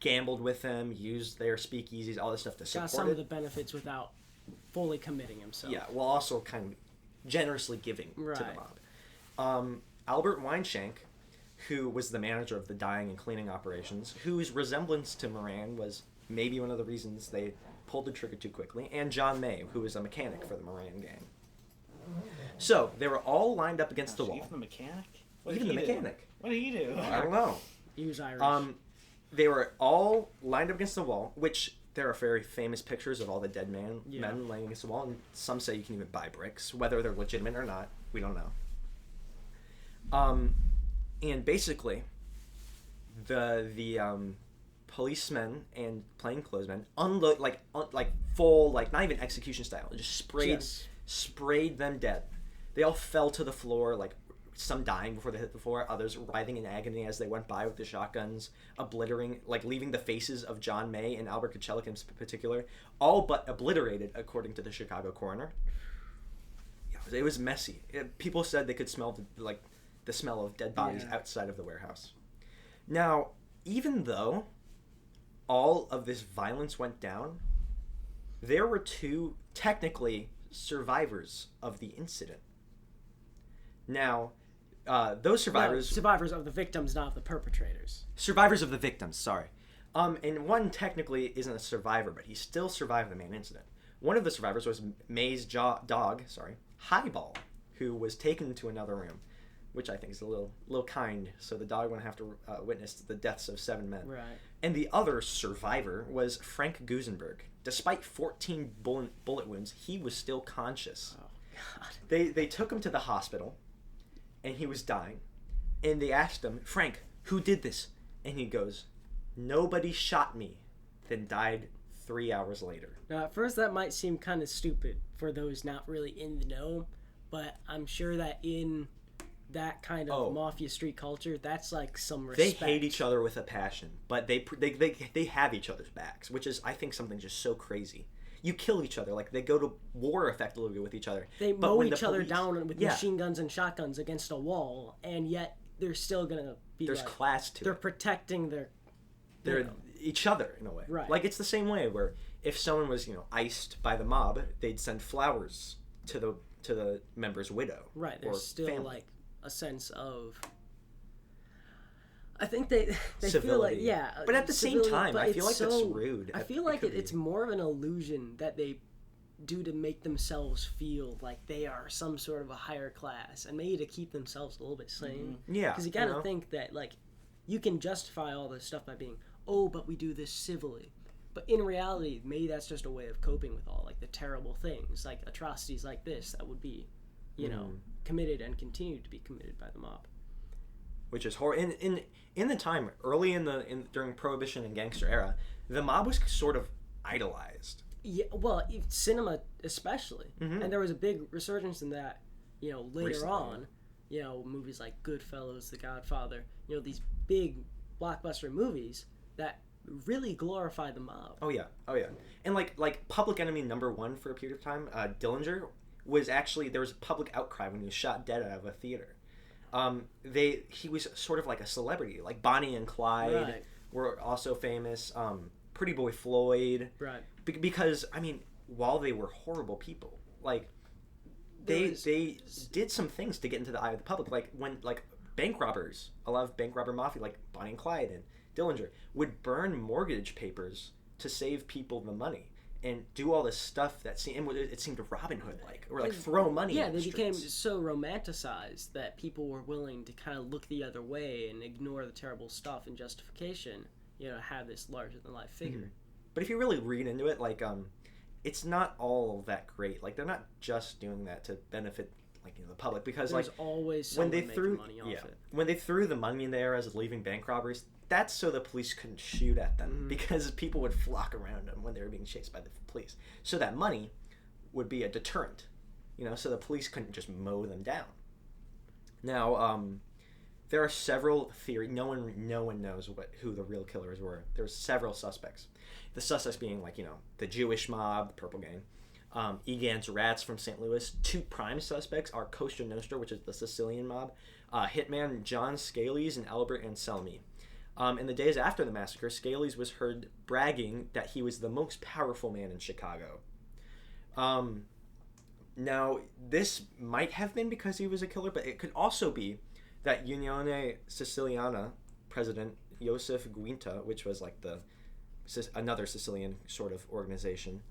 [SPEAKER 2] gambled with them, used their speakeasies, all this stuff to support
[SPEAKER 1] Got some
[SPEAKER 2] it.
[SPEAKER 1] of the benefits without fully committing himself.
[SPEAKER 2] Yeah, while also kind of generously giving to the mob. Albert Weinshank, who was the manager of the dyeing and cleaning operations, whose resemblance to Moran was maybe one of the reasons they pulled the trigger too quickly, and John May, who was a mechanic for the Moran gang. So, they were all lined up against the wall.
[SPEAKER 3] Even the mechanic?
[SPEAKER 2] Even the mechanic.
[SPEAKER 3] What did he do?
[SPEAKER 2] I don't know.
[SPEAKER 1] He was Irish.
[SPEAKER 2] They were all lined up against the wall, which there are very famous pictures of all the dead men laying against the wall, and some say you can even buy bricks. Whether they're legitimate or not, we don't know. And basically, the policemen and plainclothesmen unload like full, like not even execution style, just sprayed them dead. They all fell to the floor, like some dying before they hit the floor, others writhing in agony as they went by with the shotguns, obliterating, like leaving the faces of John May and Albert Kuchelik in particular, all but obliterated, according to the Chicago coroner. Yeah, it was messy. People said they could smell the smell of dead bodies outside of the warehouse. Now, even though all of this violence went down, there were two technically survivors of the incident. Now, those survivors...
[SPEAKER 1] No, survivors of the victims, not of the perpetrators.
[SPEAKER 2] Survivors of the victims, sorry. And one technically isn't a survivor, but he still survived the main incident. One of the survivors was May's dog, Highball, who was taken to another room, which I think is a little kind, so the dog wouldn't have to witness the deaths of 7 men.
[SPEAKER 1] Right.
[SPEAKER 2] And the other survivor was Frank Gusenberg. Despite 14 bullet wounds, he was still conscious.
[SPEAKER 1] Oh, God.
[SPEAKER 2] They took him to the hospital, and he was dying. And they asked him, Frank, who did this? And he goes, nobody shot me, then died 3 hours later.
[SPEAKER 1] Now, at first, that might seem kind of stupid for those not really in the know, but I'm sure that in that kind of mafia street culture, that's like some respect.
[SPEAKER 2] They hate each other with a passion, but they have each other's backs, which is, I think, something just so crazy. You kill each other, like they go to war effectively with each other.
[SPEAKER 1] They mow each other down with machine guns and shotguns against a wall, and yet they're still gonna be.
[SPEAKER 2] There's class to it.
[SPEAKER 1] They're protecting their
[SPEAKER 2] each other in a way.
[SPEAKER 1] Right.
[SPEAKER 2] Like it's the same way where if someone was iced by the mob, they'd send flowers to the member's widow.
[SPEAKER 1] Right. There's still
[SPEAKER 2] family.
[SPEAKER 1] like a sense of. I think they
[SPEAKER 2] civility.
[SPEAKER 1] feel like
[SPEAKER 2] but at the same time, I feel like that's rude.
[SPEAKER 1] I feel like it's more of an illusion that they do to make themselves feel like they are some sort of a higher class, and maybe to keep themselves a little bit sane.
[SPEAKER 2] Mm-hmm. Yeah,
[SPEAKER 1] because you gotta think that like you can justify all this stuff by being, but we do this civilly. But in reality, maybe that's just a way of coping with all like the terrible things, like atrocities like this that would be, committed and continue to be committed by the mob.
[SPEAKER 2] Which is horrible. In the time early during Prohibition and gangster era, the mob was sort of idolized.
[SPEAKER 1] Yeah, well, cinema especially,
[SPEAKER 2] Mm-hmm.
[SPEAKER 1] and there was a big resurgence in that. Later
[SPEAKER 2] Recently,
[SPEAKER 1] on, movies like Goodfellas, The Godfather, these big blockbuster movies that really glorify the mob.
[SPEAKER 2] Oh yeah, and like Public Enemy #1 for a period of time, Dillinger was actually, there was a public outcry when he was shot dead out of a theater. He was sort of like a celebrity, like Bonnie and Clyde were also famous. Pretty Boy Floyd,
[SPEAKER 1] right?
[SPEAKER 2] Because I mean, while they were horrible people, like they did some things to get into the eye of the public, like when bank robbers, a lot of bank robber mafia, like Bonnie and Clyde and Dillinger, would burn mortgage papers to save people the money and do all this stuff that it seemed Robin Hood like, or like throw money.
[SPEAKER 1] Yeah,
[SPEAKER 2] in the
[SPEAKER 1] they became
[SPEAKER 2] streets.
[SPEAKER 1] so romanticized that people were willing to kind of look the other way and ignore the terrible stuff in justification. Have this larger than life figure.
[SPEAKER 2] Mm-hmm. But if you really read into it, it's not all that great. Like they're not just doing that to benefit the public, because
[SPEAKER 1] there's always someone making money off it.
[SPEAKER 2] When they threw the money in there as leaving bank robberies, that's so the police couldn't shoot at them, because people would flock around them when they were being chased by the police. So that money would be a deterrent, so the police couldn't just mow them down. Now, there are several theories. No one knows who the real killers were. There's several suspects. The suspects being the Jewish mob, the Purple Gang, Egan's Rats from St. Louis. Two prime suspects are Cosa Nostra, which is the Sicilian mob, hitman John Scalise and Albert Anselmi. In the days after the massacre, Scalise was heard bragging that he was the most powerful man in Chicago. Now, this might have been because he was a killer, but it could also be that Unione Siciliana president Joseph Guinta, which was like another Sicilian sort of organization,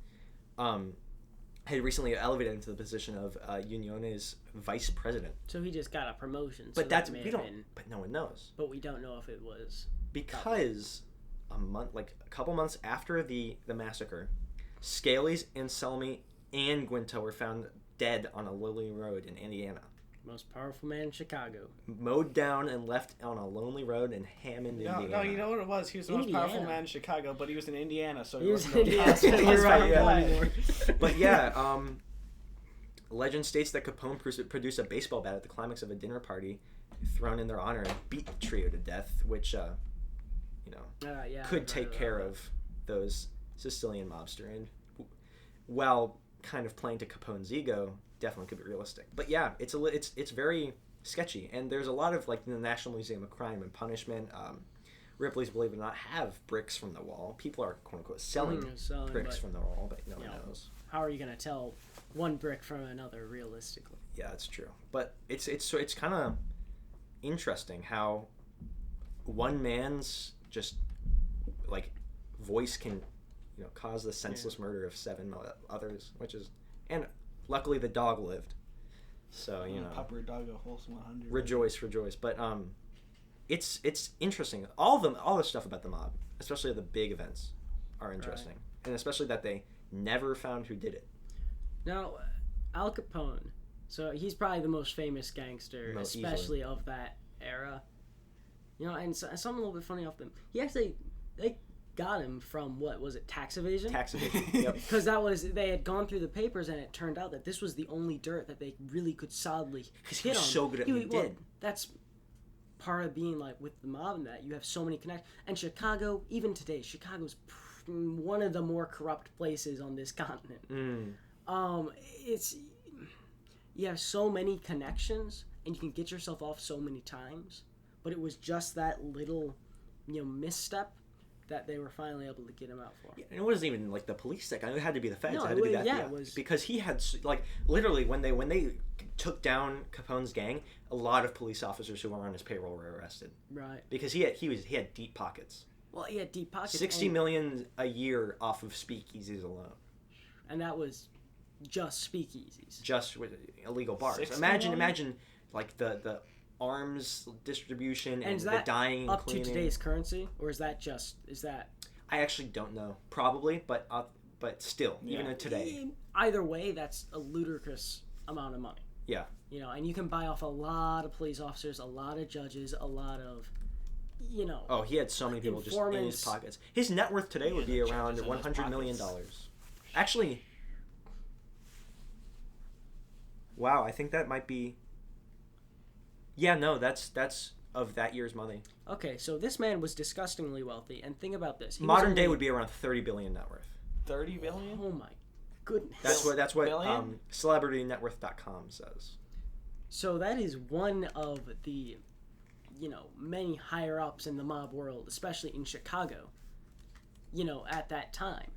[SPEAKER 2] had recently elevated into the position of Unione's vice president.
[SPEAKER 1] So he just got a promotion.
[SPEAKER 2] But but no one knows.
[SPEAKER 1] But we don't know if it was
[SPEAKER 2] because a couple months after the massacre, Scalise, Anselmi, and Guinta were found dead on a lonely road in Indiana.
[SPEAKER 1] Most powerful man in Chicago.
[SPEAKER 2] Mowed down and left on a lonely road in Hammond, Indiana.
[SPEAKER 3] No, you know what it was? He was the most powerful man in Chicago, but he was in Indiana, so
[SPEAKER 1] he wasn't in Indiana.
[SPEAKER 2] You're right, yeah. But yeah, legend states that Capone produced a baseball bat at the climax of a dinner party thrown in their honor and beat the trio to death, which, could take care of those Sicilian mobster. And while kind of playing to Capone's ego, definitely could be realistic. But yeah, it's very sketchy, and there's a lot of like the National Museum of Crime and Punishment. Ripley's, believe it or not, have bricks from the wall. People are quote unquote selling bricks from the wall, but no one knows.
[SPEAKER 1] How are you gonna tell one brick from another realistically?
[SPEAKER 2] Yeah, that's true. But it's kind of interesting how one man's just like voice can cause the senseless murder of 7 others, and luckily the dog lived, so
[SPEAKER 3] Pupper dog a wholesome 100.
[SPEAKER 2] Rejoice. But it's interesting. All the stuff about the mob, especially the big events, are interesting, right. And especially that they never found who did it. Now,
[SPEAKER 1] Al Capone, so he's probably the most famous gangster, especially easily. Of that era. And something a little bit funny off them. They got him from, what was it, tax evasion?
[SPEAKER 2] Tax evasion, yep.
[SPEAKER 1] Because they had gone through the papers, and it turned out that this was the only dirt that they really could solidly hit on.
[SPEAKER 2] Because he was so good at what he did.
[SPEAKER 1] That's part of being, like, with the mob and that. You have so many connections. And Chicago, even today, Chicago's one of the more corrupt places on this continent. You have so many connections, and you can get yourself off so many times. But it was just that little, misstep that they were finally able to get him out for.
[SPEAKER 2] Yeah, and it wasn't even like the police that it had to be the feds.
[SPEAKER 1] No,
[SPEAKER 2] it had to be that.
[SPEAKER 1] Yeah, it was
[SPEAKER 2] because he had literally when they took down Capone's gang, a lot of police officers who were on his payroll were arrested.
[SPEAKER 1] Right.
[SPEAKER 2] Because he had deep pockets.
[SPEAKER 1] Well, he had deep pockets.
[SPEAKER 2] $60 million a year off of speakeasies alone.
[SPEAKER 1] And that was just speakeasies.
[SPEAKER 2] Just with illegal bars. Imagine like the arms distribution and the dyeing
[SPEAKER 1] up
[SPEAKER 2] cleaning.
[SPEAKER 1] To today's currency, or is that
[SPEAKER 2] I actually don't know, probably, but still, even today,
[SPEAKER 1] either way, that's a ludicrous amount of money.
[SPEAKER 2] Yeah,
[SPEAKER 1] and you can buy off a lot of police officers, a lot of judges, a lot of
[SPEAKER 2] oh, he had so many people just in his pockets. His net worth today would be around $100 million. Actually, wow, I think that might be. Yeah, no, that's of that year's money.
[SPEAKER 1] Okay, so this man was disgustingly wealthy, and think about this.
[SPEAKER 2] Modern day would be around $30 billion net worth.
[SPEAKER 3] 30 billion?
[SPEAKER 1] Oh my goodness.
[SPEAKER 2] That's what CelebrityNetWorth.com says.
[SPEAKER 1] So that is one of the, many higher ups in the mob world, especially in Chicago. At that time.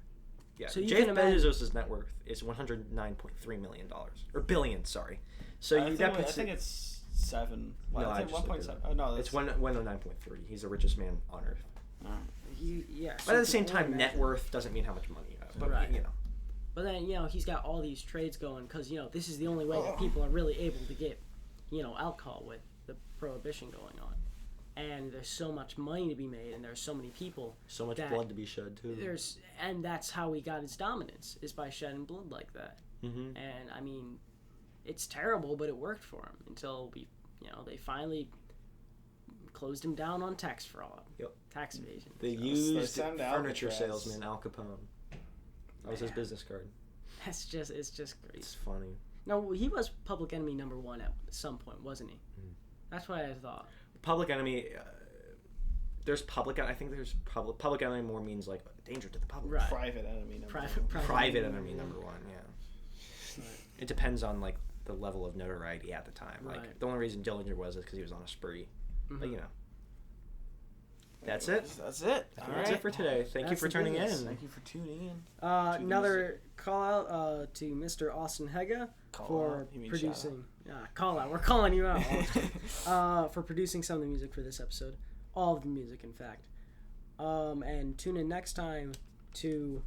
[SPEAKER 2] Yeah. So Jeff Bezos' net worth is $109.3 million or billion. Sorry. So
[SPEAKER 3] I think it's 7.
[SPEAKER 2] Well,
[SPEAKER 3] no, I think 1.7. Oh no,
[SPEAKER 2] it's 109.3. He's the richest man on earth.
[SPEAKER 1] Yeah.
[SPEAKER 2] But at the same time, net worth doesn't mean how much money you have. But
[SPEAKER 1] right. But then he's got all these trades going because this is the only way that people are really able to get alcohol with the prohibition going on, and there's so much money to be made, and there's so many people.
[SPEAKER 2] So much blood to be shed too.
[SPEAKER 1] And that's how he got his dominance, is by shedding blood like that.
[SPEAKER 2] Mm-hmm.
[SPEAKER 1] And I mean, it's terrible, but it worked for him until they finally closed him down on tax fraud.
[SPEAKER 2] Yep.
[SPEAKER 1] Tax evasion.
[SPEAKER 2] They used furniture salesman Al Capone. That was his business card.
[SPEAKER 1] It's just great.
[SPEAKER 2] It's funny.
[SPEAKER 1] No, he was public enemy number 1 at some point, wasn't he? Mm. That's what I thought.
[SPEAKER 2] Public enemy. There's public. I think there's public enemy more means like danger to the public.
[SPEAKER 1] Right.
[SPEAKER 3] Private enemy number 1.
[SPEAKER 2] Private enemy number 1. Yeah. It depends on like the level of notoriety at the time. Like
[SPEAKER 1] Right.
[SPEAKER 2] the only reason Dillinger was is because he was on a spree.
[SPEAKER 1] Mm-hmm.
[SPEAKER 2] But you know, that's it.
[SPEAKER 3] That's it.
[SPEAKER 2] I think that's it for today. Thank you
[SPEAKER 1] That's
[SPEAKER 2] for
[SPEAKER 1] the
[SPEAKER 2] turning
[SPEAKER 1] business.
[SPEAKER 2] in.
[SPEAKER 3] Thank you for tuning in.
[SPEAKER 1] Another call out to Mr. Austin Haga for
[SPEAKER 3] You mean
[SPEAKER 1] producing. Call out. We're calling you out. For producing some of the music for this episode. All of the music, in fact. And tune in next time to,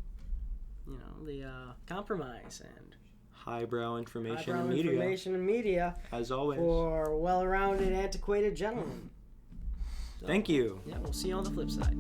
[SPEAKER 1] the compromise and
[SPEAKER 2] Highbrow information
[SPEAKER 1] highbrow
[SPEAKER 2] and media.
[SPEAKER 1] information and media
[SPEAKER 2] As always.
[SPEAKER 1] for well-rounded, antiquated gentlemen. So,
[SPEAKER 2] Thank you.
[SPEAKER 1] Yeah, we'll see you on the flip side.